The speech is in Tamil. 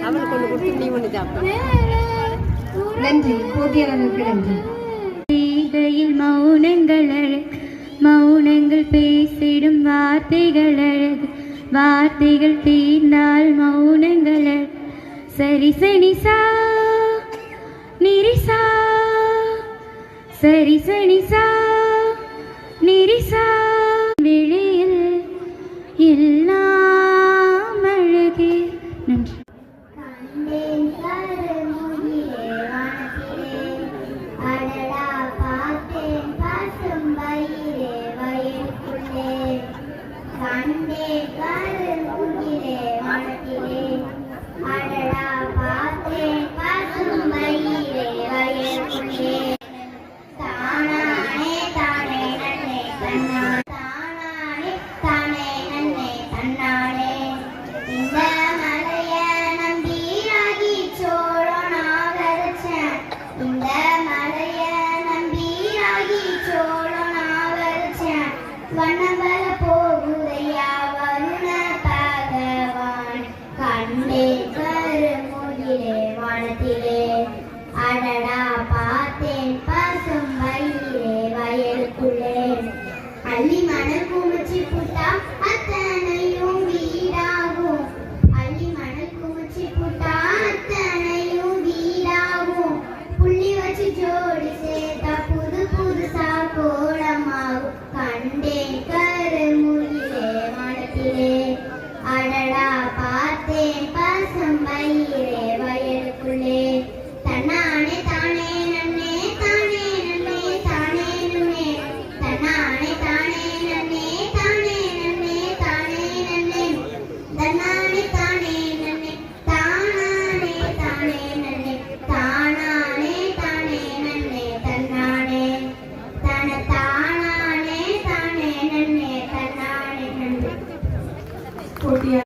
அவளுக்கு ஒன்று கொடுத்து நீ ஒன்று சாப்பிடு. நன்றி. போட்டியாளர்களுக்கு நன்றி. மௌனங்கள் அழகு, மௌனங்கள் பேசிடும் வார்த்தைகள் அழகு, வார்த்தைகள் தீர்ந்தால் மௌனங்கள் அழகு. சரி சனிசா நிரிசா, சரி சனிசா நிரிசா, விழியில் எல்லாம் அழகே. நன்றி. வண்ணவர போகுதையா வருண பகவான், கண்ணே கருமுகிலே வானத்திலே, அடடா பார்த்தேன் பசும் வயிலே வயலுக்குள்ளே. அள்ளி மணல் குமிச்சி புட்டா அத்தனையும் வீடாகும், அள்ளி மணல் குமிச்சி புட்டா அத்தனையும் வீடாகும், புள்ளி வச்சு ஜோடி சேர்த்தா புது புதுசா கோலமாகும். கண்டேன் கருமுகிலே வானத்திலே, அடடா பார்த்தேன் பசும் வயிலே வயலுக்குள்ளே. தன்னானே தானே நன்னே, தானே நன்னே தானே நன்னே, தன்னானே தானே நன்னே, தானே நன்னே தானே நன்னே, தன்னானே தானே நன்னே, தானானே தானே நன்னே, தானானே தானே நன்னே, தன்னானே தன தானானே தானே நன்னே, தன்னானே நன்னே.